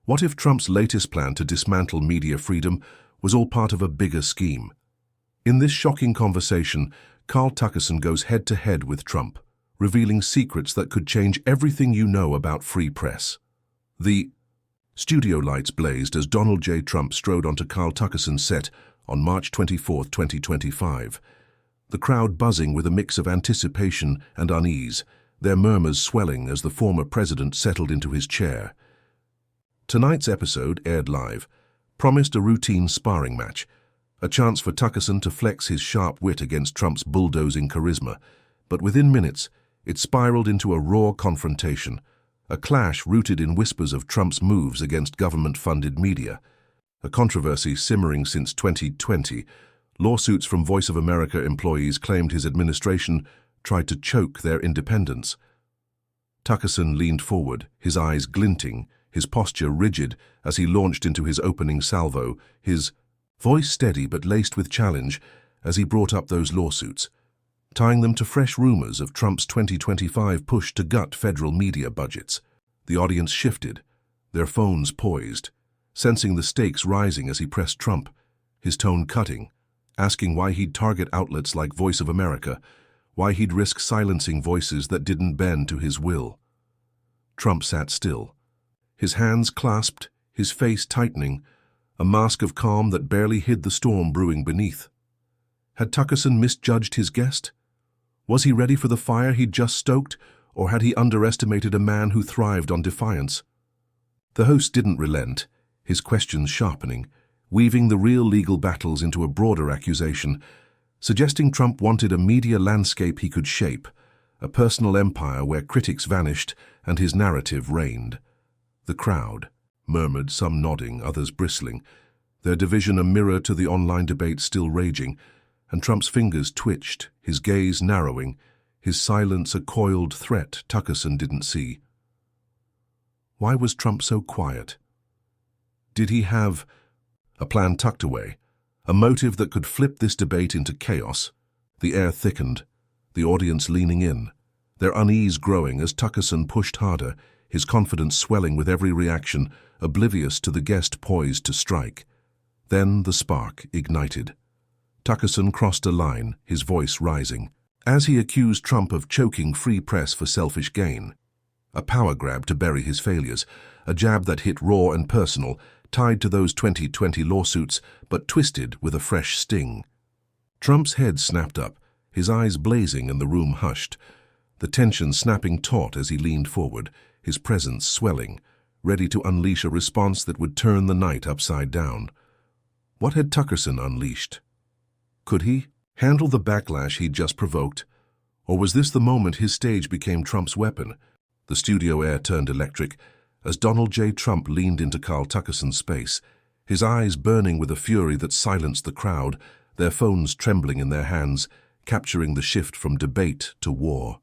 What if Trump's latest plan to dismantle media freedom was all part of a bigger scheme? In this shocking conversation, Carl Tuckerson goes head-to-head with Trump, revealing secrets that could change everything you know about free press. The studio lights blazed as Donald J. Trump strode onto Carl Tuckerson's set on March 24, 2025. The crowd buzzing with a mix of anticipation and unease, their murmurs swelling as the former president settled into his chair. Tonight's episode, aired live, promised a routine sparring match, a chance for Tuckerson to flex his sharp wit against Trump's bulldozing charisma, but within minutes, it spiraled into a raw confrontation, a clash rooted in whispers of Trump's moves against government-funded media. A controversy simmering since 2020, lawsuits from Voice of America employees claimed his administration tried to choke their independence. Tuckerson leaned forward, his eyes glinting, his posture rigid as he launched into his opening salvo, his voice steady but laced with challenge as he brought up those lawsuits, tying them to fresh rumors of Trump's 2025 push to gut federal media budgets. The audience shifted, their phones poised, sensing the stakes rising as he pressed Trump, his tone cutting, asking why he'd target outlets like Voice of America, why he'd risk silencing voices that didn't bend to his will. Trump sat still, his hands clasped, his face tightening, a mask of calm that barely hid the storm brewing beneath. Had Tuckerson misjudged his guest? Was he ready for the fire he'd just stoked, or had he underestimated a man who thrived on defiance? The host didn't relent, his questions sharpening, weaving the real legal battles into a broader accusation, suggesting Trump wanted a media landscape he could shape, a personal empire where critics vanished and his narrative reigned. The crowd murmured, some nodding, others bristling, their division a mirror to the online debate still raging, and Trump's fingers twitched, his gaze narrowing, his silence a coiled threat Tuckerson didn't see. Why was Trump so quiet? Did he have a plan tucked away, a motive that could flip this debate into chaos? The air thickened, the audience leaning in, their unease growing as Tuckerson pushed harder, his confidence swelling with every reaction, oblivious to the guest poised to strike. Then the spark ignited. Tuckerson crossed a line, his voice rising, as he accused Trump of choking free press for selfish gain. A power grab to bury his failures, a jab that hit raw and personal, tied to those 2020 lawsuits, but twisted with a fresh sting. Trump's head snapped up, his eyes blazing and the room hushed, the tension snapping taut as he leaned forward, his presence swelling, ready to unleash a response that would turn the night upside down. What had Tuckerson unleashed? Could he handle the backlash he'd just provoked? Or was this the moment his stage became Trump's weapon? The studio air turned electric as Donald J. Trump leaned into Carl Tuckerson's space, his eyes burning with a fury that silenced the crowd, their phones trembling in their hands, capturing the shift from debate to war.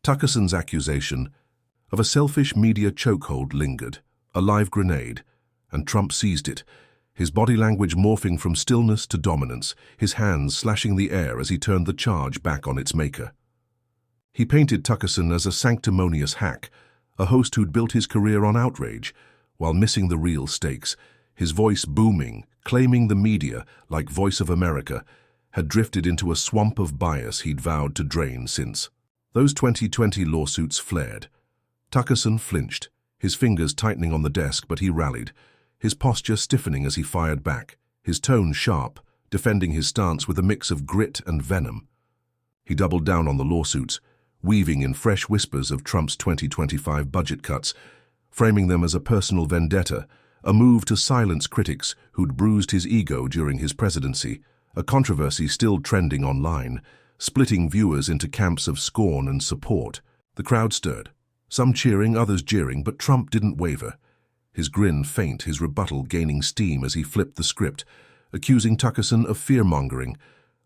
Tuckerson's accusation of a selfish media chokehold lingered, a live grenade, and Trump seized it, his body language morphing from stillness to dominance, his hands slashing the air as he turned the charge back on its maker. He painted Tuckerson as a sanctimonious hack, a host who'd built his career on outrage, while missing the real stakes, his voice booming, claiming the media, like Voice of America, had drifted into a swamp of bias he'd vowed to drain since. Those 2020 lawsuits flared. Tuckerson flinched, his fingers tightening on the desk, but he rallied, his posture stiffening as he fired back, his tone sharp, defending his stance with a mix of grit and venom. He doubled down on the lawsuits, weaving in fresh whispers of Trump's 2025 budget cuts, framing them as a personal vendetta, a move to silence critics who'd bruised his ego during his presidency, a controversy still trending online, splitting viewers into camps of scorn and support. The crowd stirred, some cheering, others jeering, but Trump didn't waver. His grin faint, his rebuttal gaining steam as he flipped the script, accusing Tuckerson of fear-mongering,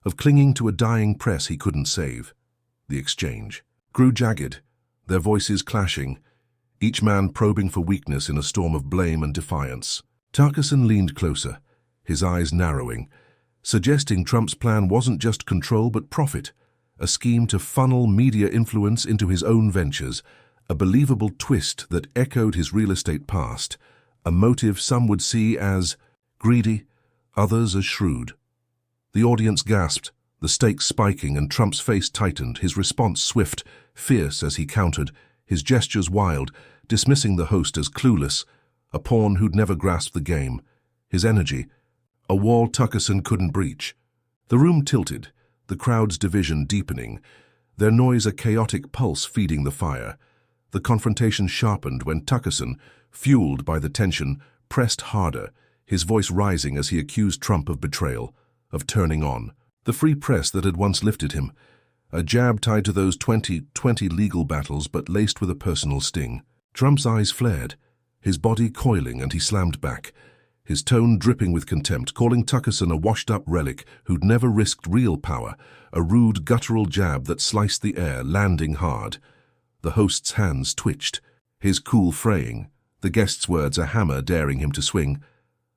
of clinging to a dying press he couldn't save. The exchange grew jagged, their voices clashing, each man probing for weakness in a storm of blame and defiance. Tuckerson leaned closer, his eyes narrowing, suggesting Trump's plan wasn't just control but profit, a scheme to funnel media influence into his own ventures, a believable twist that echoed his real estate past, a motive some would see as greedy, others as shrewd. The audience gasped, the stakes spiking, and Trump's face tightened, his response swift, fierce as he countered, his gestures wild, dismissing the host as clueless, a pawn who'd never grasped the game. His energy, a wall Tuckerson couldn't breach. The room tilted, the crowd's division deepening, their noise a chaotic pulse feeding the fire. The confrontation sharpened when Tuckerson, fueled by the tension, pressed harder, his voice rising as he accused Trump of betrayal, of turning on. The free press that had once lifted him, a jab tied to those 2020 legal battles but laced with a personal sting. Trump's eyes flared, his body coiling, and he slammed back, his tone dripping with contempt, calling Tuckerson a washed-up relic who'd never risked real power, a rude, guttural jab that sliced the air, landing hard. The host's hands twitched, his cool fraying, the guest's words a hammer daring him to swing,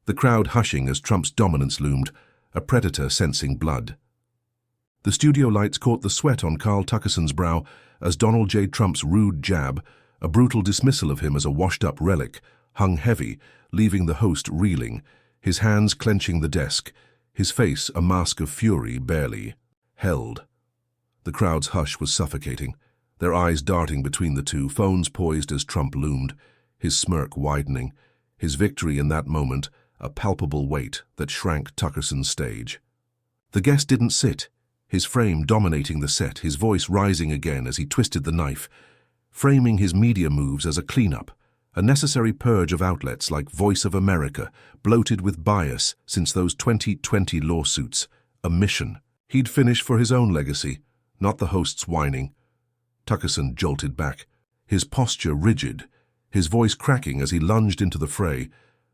the crowd hushing as Trump's dominance loomed, a predator sensing blood. The studio lights caught the sweat on Carl Tuckerson's brow as Donald J. Trump's rude jab, a brutal dismissal of him as a washed-up relic, hung heavy, leaving the host reeling, his hands clenching the desk, his face a mask of fury barely held. The crowd's hush was suffocating, their eyes darting between the two, phones poised as Trump loomed, his smirk widening, his victory in that moment a palpable weight that shrank Tuckerson's stage. The guest didn't sit, his frame dominating the set, his voice rising again as he twisted the knife, framing his media moves as a cleanup, a necessary purge of outlets like Voice of America, bloated with bias since those 2020 lawsuits, a mission. He'd finish for his own legacy, not the host's whining. Tuckerson jolted back, his posture rigid, his voice cracking as he lunged into the fray,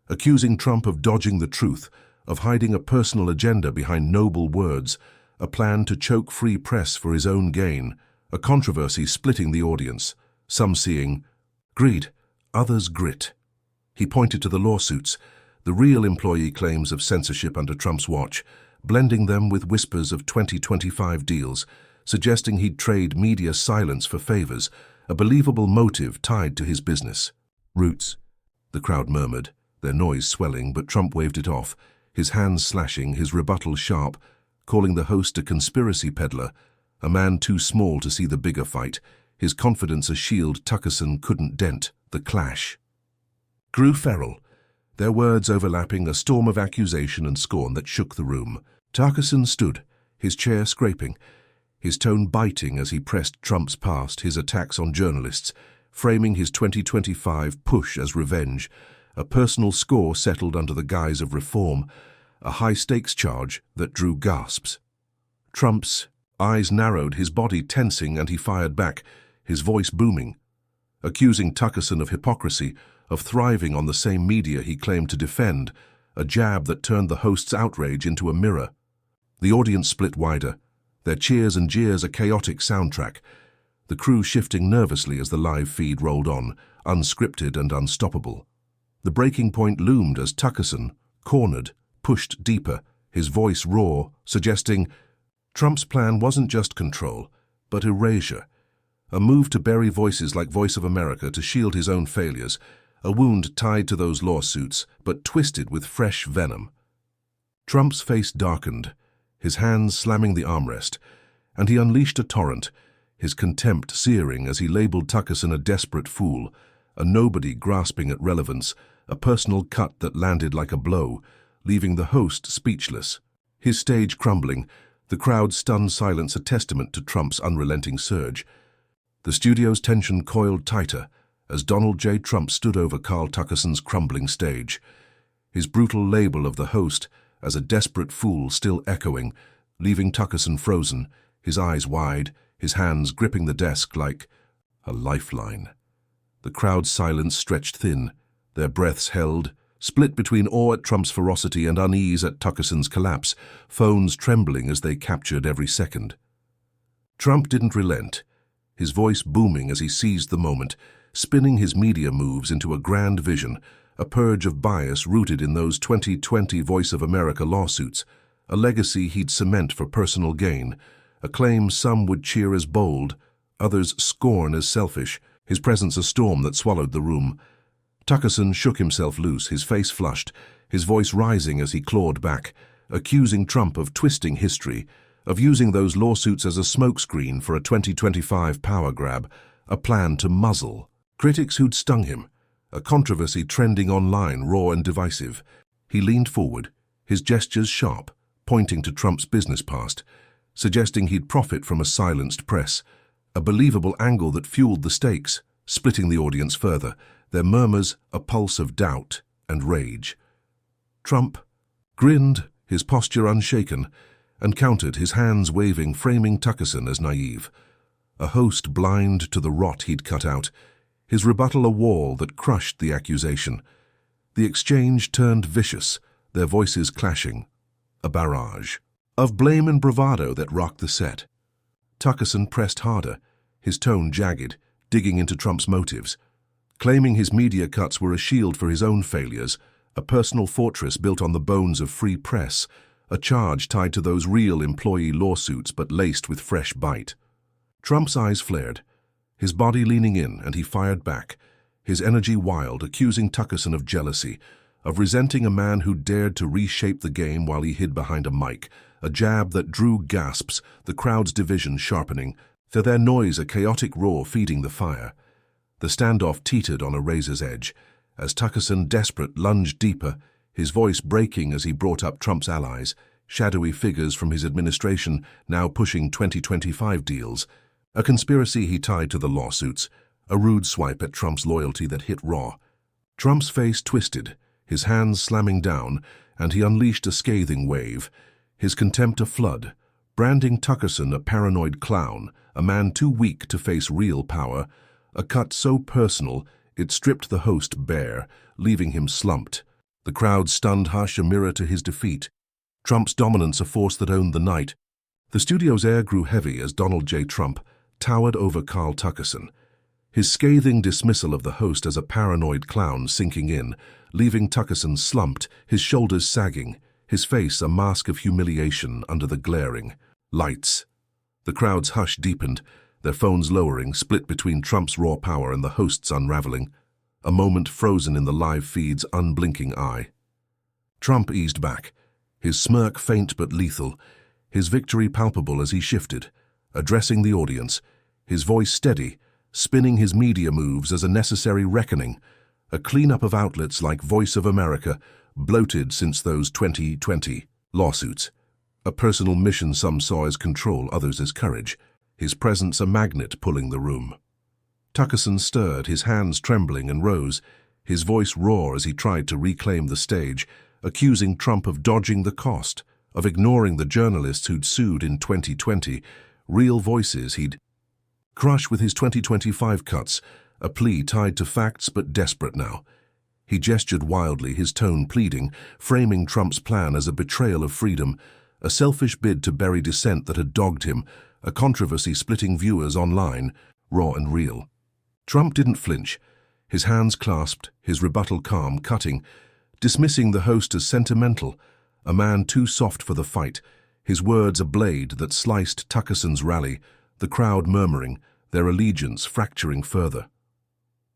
accusing Trump of dodging the truth, of hiding a personal agenda behind noble words, a plan to choke free press for his own gain, a controversy splitting the audience, some seeing greed, others grit. He pointed to the lawsuits, the real employee claims of censorship under Trump's watch, blending them with whispers of 2025 deals, suggesting he'd trade media silence for favors, a believable motive tied to his business. Roots, the crowd murmured, their noise swelling, but Trump waved it off, his hands slashing, his rebuttal sharp, calling the host a conspiracy peddler, a man too small to see the bigger fight, his confidence a shield Tuckerson couldn't dent. The clash grew feral, their words overlapping, a storm of accusation and scorn that shook the room. Tuckerson stood, his chair scraping, his tone biting as he pressed Trump's past, his attacks on journalists, framing his 2025 push as revenge, a personal score settled under the guise of reform, a high-stakes charge that drew gasps. Trump's eyes narrowed, his body tensing, and he fired back, his voice booming, accusing Tuckerson of hypocrisy, of thriving on the same media he claimed to defend, a jab that turned the host's outrage into a mirror. The audience split wider, their cheers and jeers a chaotic soundtrack, the crew shifting nervously as the live feed rolled on, unscripted and unstoppable. The breaking point loomed as Tuckerson, cornered, pushed deeper, his voice raw, suggesting Trump's plan wasn't just control, but erasure, a move to bury voices like Voice of America to shield his own failures, a wound tied to those lawsuits, but twisted with fresh venom. Trump's face darkened, his hands slamming the armrest, and he unleashed a torrent, his contempt searing as he labeled Tuckerson a desperate fool, a nobody grasping at relevance, a personal cut that landed like a blow, leaving the host speechless. His stage crumbling, the crowd's stunned silence a testament to Trump's unrelenting surge. The studio's tension coiled tighter as Donald J. Trump stood over Carl Tuckerson's crumbling stage, his brutal label of the host as a desperate fool still echoing, leaving Tuckerson frozen, his eyes wide, his hands gripping the desk like a lifeline. The crowd's silence stretched thin, their breaths held, split between awe at Trump's ferocity and unease at Tuckerson's collapse, phones trembling as they captured every second. Trump didn't relent, his voice booming as he seized the moment, spinning his media moves into a grand vision, a purge of bias rooted in those 2020 Voice of America lawsuits, a legacy he'd cement for personal gain, a claim some would cheer as bold, others scorn as selfish, his presence a storm that swallowed the room. Tuckerson shook himself loose, his face flushed, his voice rising as he clawed back, accusing Trump of twisting history, of using those lawsuits as a smokescreen for a 2025 power grab, a plan to muzzle critics who'd stung him, a controversy trending online, raw and divisive. He leaned forward, his gestures sharp, pointing to Trump's business past, suggesting he'd profit from a silenced press, a believable angle that fueled the stakes, splitting the audience further, their murmurs a pulse of doubt and rage. Trump grinned, his posture unshaken, and countered, his hands waving, framing Tuckerson as naive. A host blind to the rot he'd cut out, his rebuttal a wall that crushed the accusation. The exchange turned vicious, their voices clashing, a barrage of blame and bravado that rocked the set. Tuckerson pressed harder, his tone jagged, digging into Trump's motives, claiming his media cuts were a shield for his own failures, a personal fortress built on the bones of free press, a charge tied to those real employee lawsuits but laced with fresh bite. Trump's eyes flared, his body leaning in, and he fired back, his energy wild, accusing Tuckerson of jealousy, of resenting a man who dared to reshape the game while he hid behind a mic, a jab that drew gasps, the crowd's division sharpening, their noise a chaotic roar feeding the fire. The standoff teetered on a razor's edge, as Tuckerson, desperate, lunged deeper, his voice breaking as he brought up Trump's allies, shadowy figures from his administration now pushing 2025 deals, a conspiracy he tied to the lawsuits, a rude swipe at Trump's loyalty that hit raw. Trump's face twisted, his hands slamming down, and he unleashed a scathing wave, his contempt a flood, branding Tuckerson a paranoid clown, a man too weak to face real power, a cut so personal it stripped the host bare, leaving him slumped. The crowd's stunned hush a mirror to his defeat, Trump's dominance a force that owned the night. The studio's air grew heavy as Donald J. Trump towered over Carl Tuckerson, his scathing dismissal of the host as a paranoid clown sinking in, leaving Tuckerson slumped, his shoulders sagging, his face a mask of humiliation under the glaring lights. The crowd's hush deepened, their phones lowering, split between Trump's raw power and the host's unraveling, a moment frozen in the live feed's unblinking eye. Trump eased back, his smirk faint but lethal, his victory palpable as he shifted, addressing the audience, his voice steady, spinning his media moves as a necessary reckoning, a cleanup of outlets like Voice of America, bloated since those 2020 lawsuits. A personal mission some saw as control, others as courage, his presence a magnet pulling the room. Tuckerson stirred, his hands trembling, and rose, his voice raw as he tried to reclaim the stage, accusing Trump of dodging the cost, of ignoring the journalists who'd sued in 2020, real voices he'd crush with his 2025 cuts, a plea tied to facts but desperate now. He gestured wildly, his tone pleading, framing Trump's plan as a betrayal of freedom, a selfish bid to bury dissent that had dogged him, a controversy splitting viewers online, raw and real. Trump didn't flinch, his hands clasped, his rebuttal calm, cutting, dismissing the host as sentimental, a man too soft for the fight, his words a blade that sliced Tuckerson's rally, the crowd murmuring, their allegiance fracturing further.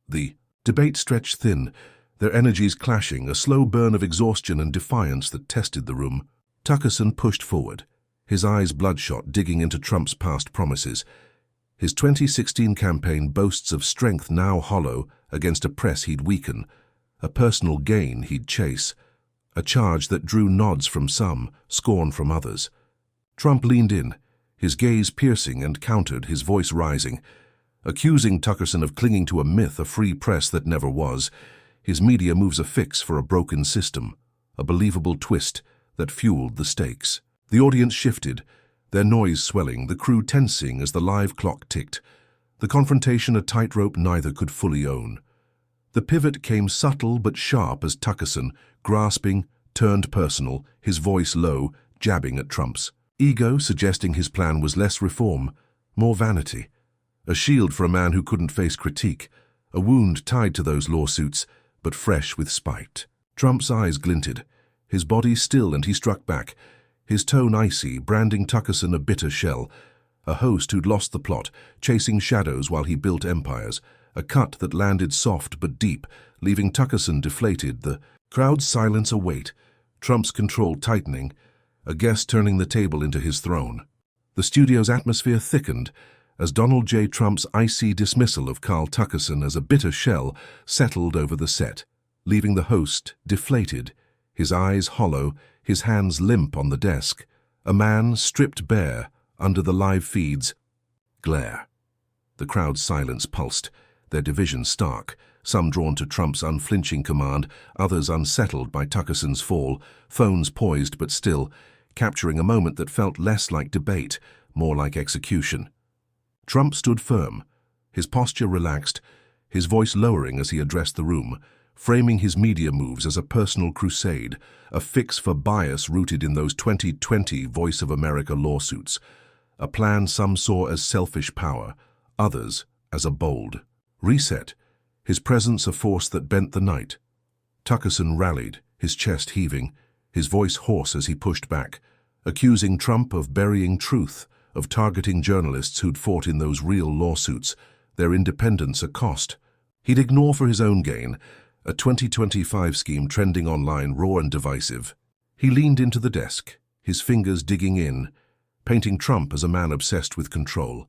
The debate stretched thin, their energies clashing, a slow burn of exhaustion and defiance that tested the room. Tuckerson pushed forward, his eyes bloodshot, digging into Trump's past promises. His 2016 campaign boasts of strength now hollow against a press he'd weaken, a personal gain he'd chase, a charge that drew nods from some, scorn from others. Trump leaned in, his gaze piercing, and countered, his voice rising, accusing Tuckerson of clinging to a myth, a free press that never was. His media moves a fix for a broken system, a believable twist that fueled the stakes. The audience shifted, their noise swelling, the crew tensing as the live clock ticked, the confrontation a tightrope neither could fully own. The pivot came subtle but sharp as Tuckerson, grasping, turned personal, his voice low, jabbing at Trump's ego, suggesting his plan was less reform, more vanity, a shield for a man who couldn't face critique, a wound tied to those lawsuits, but fresh with spite. Trump's eyes glinted, his body still, and he struck back, his tone icy, branding Tuckerson a bitter shell, a host who'd lost the plot, chasing shadows while he built empires, a cut that landed soft but deep, leaving Tuckerson deflated, the crowd's silence await, Trump's control tightening, a guest turning the table into his throne. The studio's atmosphere thickened as Donald J. Trump's icy dismissal of Carl Tuckerson as a bitter shell settled over the set, leaving the host deflated, his eyes hollow, his hands limp on the desk, a man stripped bare under the live feed's glare. The crowd's silence pulsed, their division stark, some drawn to Trump's unflinching command, others unsettled by Tuckerson's fall, phones poised but still, capturing a moment that felt less like debate, more like execution. Trump stood firm, his posture relaxed, his voice lowering as he addressed the room, framing his media moves as a personal crusade, a fix for bias rooted in those 2020 Voice of America lawsuits, a plan some saw as selfish power, others as a bold reset, his presence a force that bent the night. Tuckerson rallied, his chest heaving, his voice hoarse as he pushed back, accusing Trump of burying truth, of targeting journalists who'd fought in those real lawsuits, their independence a cost. He'd ignore for his own gain, a 2025 scheme trending online raw and divisive. He leaned into the desk, his fingers digging in, painting Trump as a man obsessed with control,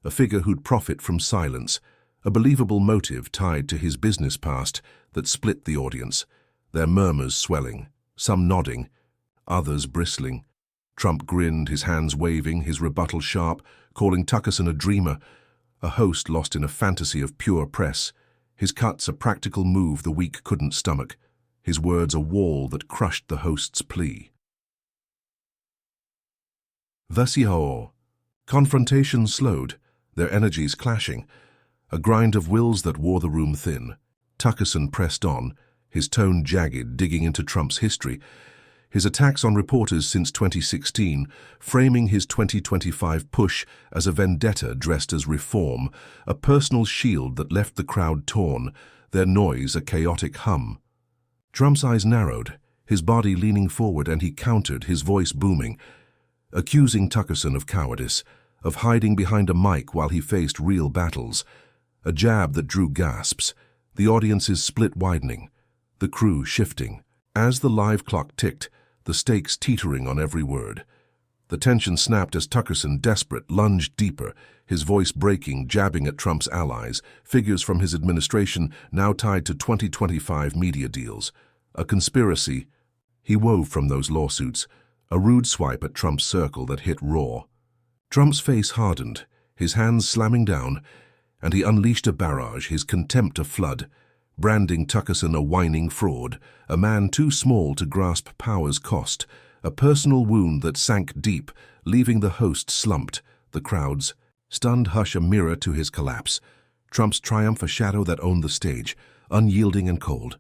a figure who'd profit from silence, a believable motive tied to his business past that split the audience, their murmurs swelling, some nodding, others bristling. Trump grinned, his hands waving, his rebuttal sharp, calling Tuckerson a dreamer, a host lost in a fantasy of pure press, his cuts a practical move the weak couldn't stomach, his words a wall that crushed the host's plea. Vasio. Confrontation slowed, their energies clashing, a grind of wills that wore the room thin. Tuckerson pressed on, his tone jagged, digging into Trump's history, his attacks on reporters since 2016, framing his 2025 push as a vendetta dressed as reform, a personal shield that left the crowd torn, their noise a chaotic hum. Trump's eyes narrowed, his body leaning forward, and he countered, his voice booming, accusing Tuckerson of cowardice, of hiding behind a mic while he faced real battles, a jab that drew gasps, the audience's split widening, the crew shifting. As the live clock ticked, the stakes teetering on every word. The tension snapped as Tuckerson, desperate, lunged deeper, his voice breaking, jabbing at Trump's allies, figures from his administration now tied to 2025 media deals. A conspiracy he wove from those lawsuits, a rude swipe at Trump's circle that hit raw. Trump's face hardened, his hands slamming down, and he unleashed a barrage, his contempt a flood, branding Tuckerson a whining fraud, a man too small to grasp power's cost, a personal wound that sank deep, leaving the host slumped, the crowd's stunned hush a mirror to his collapse, Trump's triumph a shadow that owned the stage, unyielding and cold.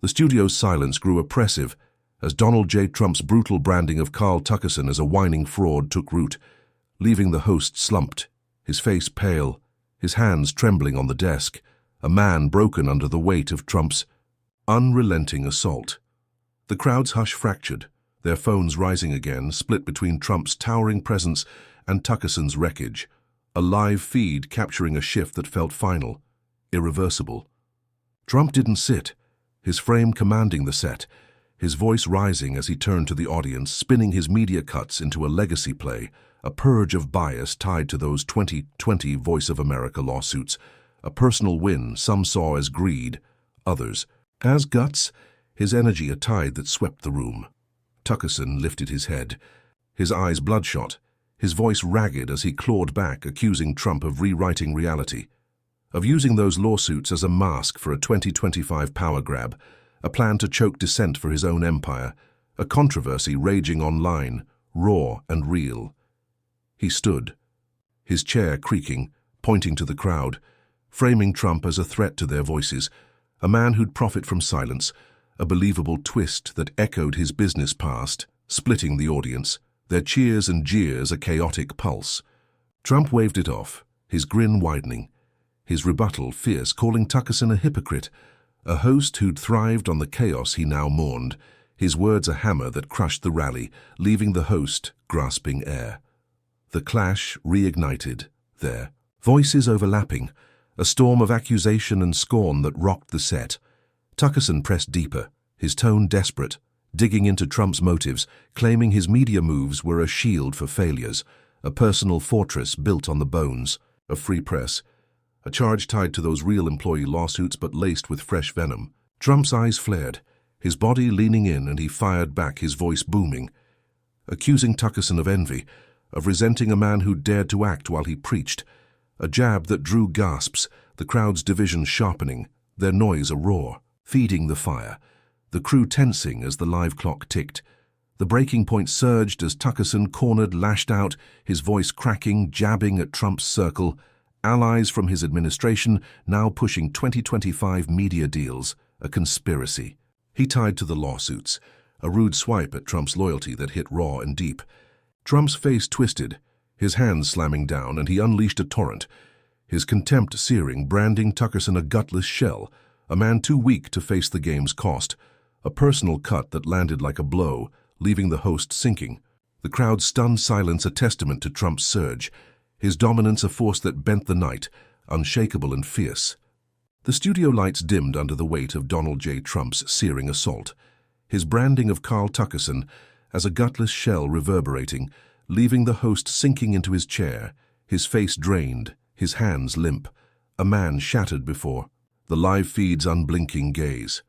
The studio's silence grew oppressive as Donald J. Trump's brutal branding of Carl Tuckerson as a whining fraud took root, leaving the host slumped, his face pale, his hands trembling on the desk, a man broken under the weight of Trump's unrelenting assault. The crowd's hush fractured, their phones rising again, split between Trump's towering presence and Tuckerson's wreckage, a live feed capturing a shift that felt final, irreversible. Trump didn't sit, his frame commanding the set, his voice rising as he turned to the audience, spinning his media cuts into a legacy play, a purge of bias tied to those 2020 Voice of America lawsuits, a personal win some saw as greed, others as guts, his energy a tide that swept the room. Tuckerson lifted his head, his eyes bloodshot, his voice ragged as he clawed back, accusing Trump of rewriting reality, of using those lawsuits as a mask for a 2025 power grab, a plan to choke dissent for his own empire, a controversy raging online, raw and real. He stood, his chair creaking, pointing to the crowd, framing Trump as a threat to their voices, a man who'd profit from silence, a believable twist that echoed his business past, splitting the audience, their cheers and jeers a chaotic pulse. Trump waved it off, his grin widening, his rebuttal fierce, calling Tuckerson a hypocrite, a host who'd thrived on the chaos he now mourned, his words a hammer that crushed the rally, leaving the host grasping air. The clash reignited, their voices overlapping, a storm of accusation and scorn that rocked the set. Tuckerson pressed deeper, his tone desperate, digging into Trump's motives, claiming his media moves were a shield for failures, a personal fortress built on the bones of free press, a charge tied to those real employee lawsuits but laced with fresh venom. Trump's eyes flared, his body leaning in, and he fired back, his voice booming, accusing Tuckerson of envy, of resenting a man who dared to act while he preached, a jab that drew gasps, the crowd's division sharpening, their noise a roar, feeding the fire, the crew tensing as the live clock ticked. The breaking point surged as Tuckerson, cornered, lashed out, his voice cracking, jabbing at Trump's circle, allies from his administration now pushing 2025 media deals, a conspiracy. He tied to the lawsuits, a rude swipe at Trump's loyalty that hit raw and deep. Trump's face twisted, his hands slamming down, and he unleashed a torrent, his contempt searing, branding Tuckerson a gutless shell, a man too weak to face the game's cost, a personal cut that landed like a blow, leaving the host sinking. The crowd's stunned silence a testament to Trump's surge, his dominance a force that bent the night, unshakable and fierce. The studio lights dimmed under the weight of Donald J. Trump's searing assault, his branding of Carl Tuckerson as a gutless shell reverberating, leaving the host sinking into his chair, his face drained, his hands limp, a man shattered before the live feed's unblinking gaze.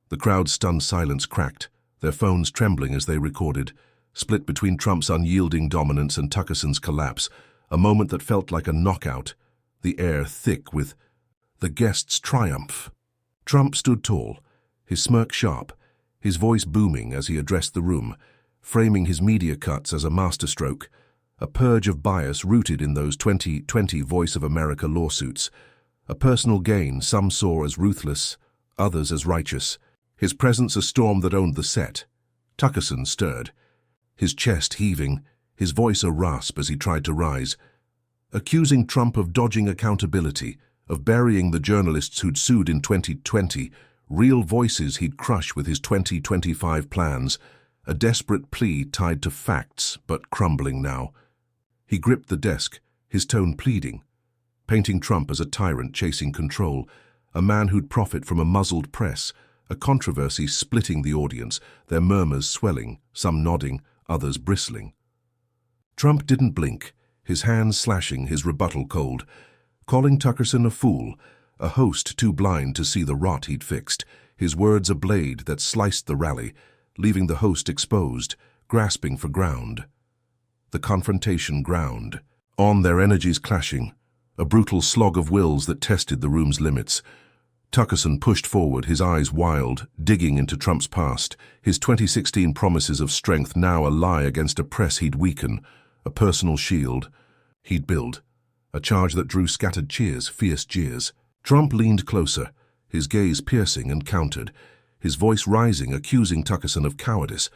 The crowd's stunned silence cracked, their phones trembling as they recorded, split between Trump's unyielding dominance and Tuckerson's collapse, a moment that felt like a knockout, the air thick with the guest's triumph. Trump stood tall, his smirk sharp, his voice booming as he addressed the room, framing his media cuts as a masterstroke, a purge of bias rooted in those 2020 Voice of America lawsuits, a personal gain some saw as ruthless, others as righteous, his presence a storm that owned the set. Tuckerson stirred, his chest heaving, his voice a rasp as he tried to rise, accusing Trump of dodging accountability, of burying the journalists who'd sued in 2020, real voices he'd crush with his 2025 plans, a desperate plea tied to facts but crumbling now. He gripped the desk, his tone pleading, painting Trump as a tyrant chasing control, a man who'd profit from a muzzled press, a controversy splitting the audience, their murmurs swelling, some nodding, others bristling. Trump didn't blink, his hands slashing, his rebuttal cold, calling Tuckerson a fool, a host too blind to see the rot he'd fixed, his words a blade that sliced the rally, leaving the host exposed, grasping for ground. The confrontation ground, on their energies clashing, a brutal slog of wills that tested the room's limits. Tuckerson pushed forward, his eyes wild, digging into Trump's past, his 2016 promises of strength now a lie against a press he'd weaken, a personal shield he'd build, a charge that drew scattered cheers, fierce jeers. Trump leaned closer, his gaze piercing and countered, his voice rising, accusing Tuckerson of cowardice,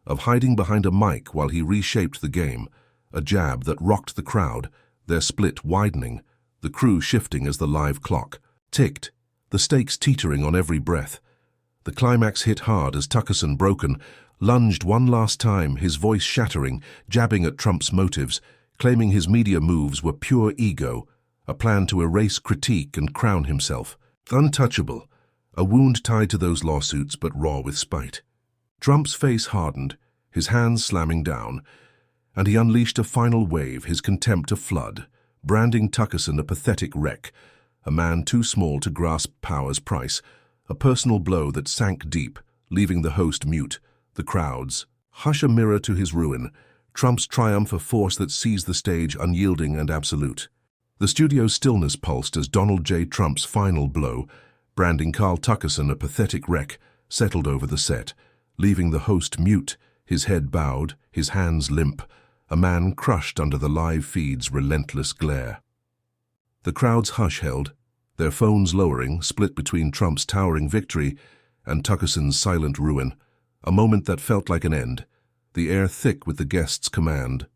of hiding behind a mic while he reshaped the game, a jab that rocked the crowd, their split widening, the crew shifting as the live clock ticked, the stakes teetering on every breath. The climax hit hard as Tuckerson, broken, lunged one last time, his voice shattering, jabbing at Trump's motives, claiming his media moves were pure ego, a plan to erase critique and crown himself untouchable, a wound tied to those lawsuits but raw with spite. Trump's face hardened, his hands slamming down, and he unleashed a final wave, his contempt a flood, branding Tuckerson a pathetic wreck, a man too small to grasp power's price, a personal blow that sank deep, leaving the host mute, the crowds hush, a mirror to his ruin, Trump's triumph a force that seized the stage unyielding and absolute. The studio's stillness pulsed as Donald J. Trump's final blow, branding Carl Tuckerson a pathetic wreck, settled over the set, leaving the host mute, his head bowed, his hands limp, a man crushed under the live feed's relentless glare. The crowd's hush held, their phones lowering, split between Trump's towering victory and Tuckerson's silent ruin, a moment that felt like an end, the air thick with the guest's command.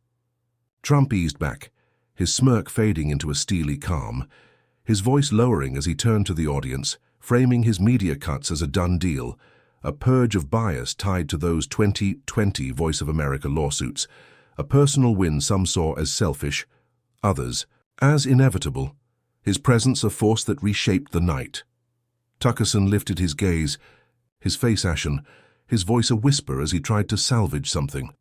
Trump eased back, his smirk fading into a steely calm, his voice lowering as he turned to the audience, framing his media cuts as a done deal, a purge of bias tied to those 2020 Voice of America lawsuits, a personal win some saw as selfish, others as inevitable. his presence a force that reshaped the night. Tuckerson lifted his gaze, his face ashen, his voice a whisper as he tried to salvage something.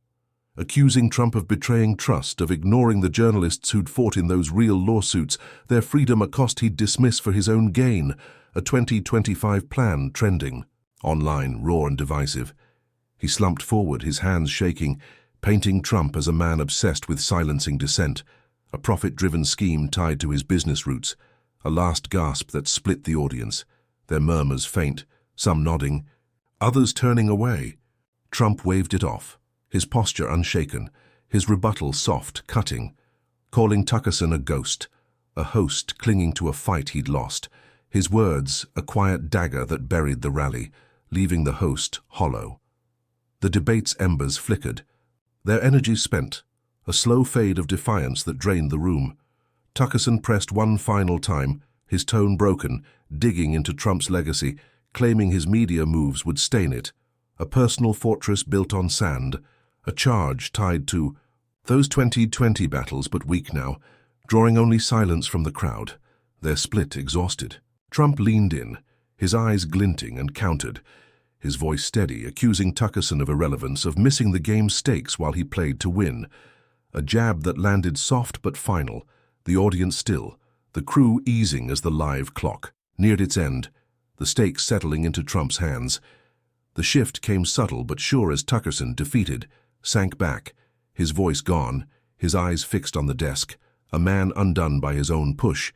Accusing Trump of betraying trust, of ignoring the journalists who'd fought in those real lawsuits, their freedom a cost he'd dismiss for his own gain, a 2025 plan trending, online, raw and divisive. He slumped forward, his hands shaking, painting Trump as a man obsessed with silencing dissent, a profit-driven scheme tied to his business roots, a last gasp that split the audience, their murmurs faint, some nodding, others turning away. Trump waved it off, his posture unshaken, his rebuttal soft, cutting, calling Tuckerson a ghost, a host clinging to a fight he'd lost, his words a quiet dagger that buried the rally, leaving the host hollow. The debate's embers flickered, their energy spent, a slow fade of defiance that drained the room. Tuckerson pressed one final time, his tone broken, digging into Trump's legacy, claiming his media moves would stain it, a personal fortress built on sand, a charge tied to those 2020 battles but weak now, drawing only silence from the crowd, their split exhausted. Trump leaned in, his eyes glinting, and countered, his voice steady, accusing Tuckerson of irrelevance, of missing the game's stakes while he played to win. A jab that landed soft but final, the audience still, the crew easing as the live clock neared its end, the stakes settling into Trump's hands. The shift came subtle but sure as Tuckerson, defeated, sank back, his voice gone, his eyes fixed on the desk, a man undone by his own push,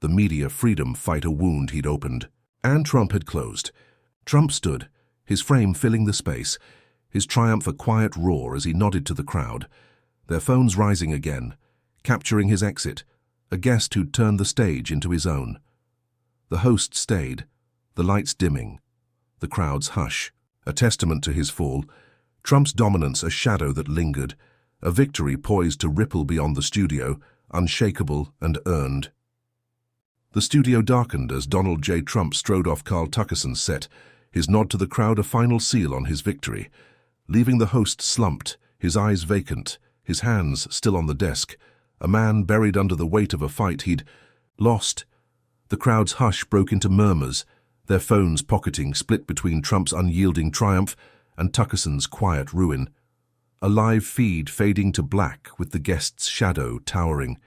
the media freedom fight a wound he'd opened. And Trump had closed. Trump stood, his frame filling the space, his triumph a quiet roar as he nodded to the crowd, their phones rising again, capturing his exit, a guest who'd turned the stage into his own. The host stayed, the lights dimming, the crowd's hush, a testament to his fall, Trump's dominance a shadow that lingered, a victory poised to ripple beyond the studio, unshakable and earned. The studio darkened as Donald J. Trump strode off Carl Tuckerson's set, his nod to the crowd a final seal on his victory, leaving the host slumped, his eyes vacant, his hands still on the desk, a man buried under the weight of a fight he'd lost. The crowd's hush broke into murmurs, their phones pocketing, split between Trump's unyielding triumph and Tuckerson's quiet ruin. A live feed fading to black with the guest's shadow towering.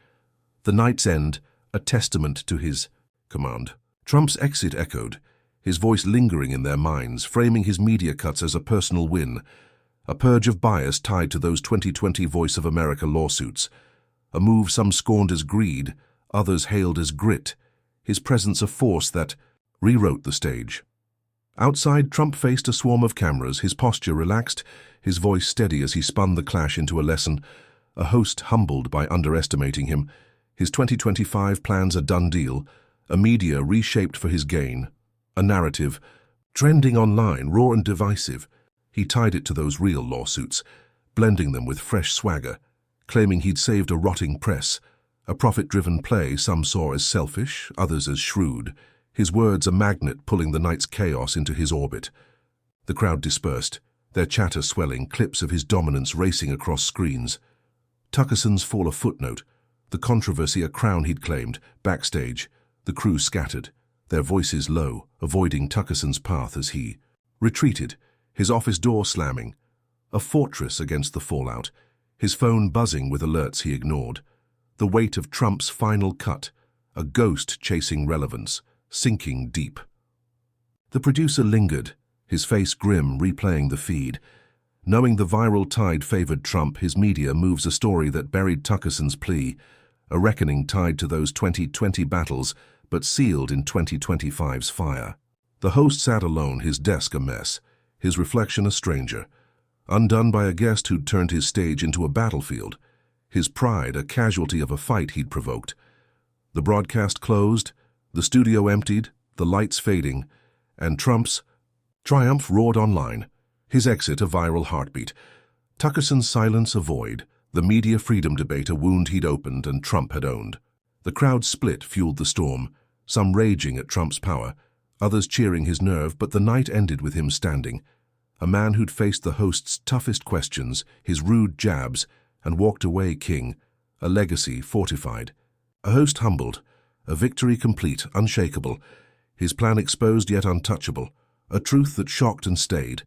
The night's end, a testament to his command. Trump's exit echoed, his voice lingering in their minds, framing his media cuts as a personal win, a purge of bias tied to those 2020 Voice of America lawsuits, a move some scorned as greed, others hailed as grit, his presence a force that rewrote the stage. Outside, Trump faced a swarm of cameras, his posture relaxed, his voice steady as he spun the clash into a lesson, a host humbled by underestimating him, his 2025 plans a done deal, a media reshaped for his gain, a narrative, trending online, raw and divisive. He tied it to those real lawsuits, blending them with fresh swagger, claiming he'd saved a rotting press, a profit-driven play some saw as selfish, others as shrewd, his words a magnet pulling the night's chaos into his orbit. The crowd dispersed, their chatter swelling, clips of his dominance racing across screens. Tuckerson's fall a footnote, the controversy a crown he'd claimed, backstage, the crew scattered, their voices low, avoiding Tuckerson's path as he retreated, his office door slamming, a fortress against the fallout, his phone buzzing with alerts he ignored, the weight of Trump's final cut, a ghost chasing relevance, sinking deep. The producer lingered, his face grim, replaying the feed. Knowing the viral tide favored Trump, his media moves a story that buried Tuckerson's plea, a reckoning tied to those 2020 battles, but sealed in 2025's fire. The host sat alone, his desk a mess, his reflection a stranger, undone by a guest who'd turned his stage into a battlefield, his pride a casualty of a fight he'd provoked. The broadcast closed, the studio emptied, the lights fading, and Trump's triumph roared online, his exit a viral heartbeat, Tuckerson's silence a void, the media freedom debate a wound he'd opened and Trump had owned. The crowd split fueled the storm, some raging at Trump's power, others cheering his nerve, but the night ended with him standing, a man who'd faced the host's toughest questions, his rude jabs, and walked away king, a legacy fortified, a host humbled, A victory complete, unshakable. His plan exposed yet untouchable. A truth that shocked and stayed.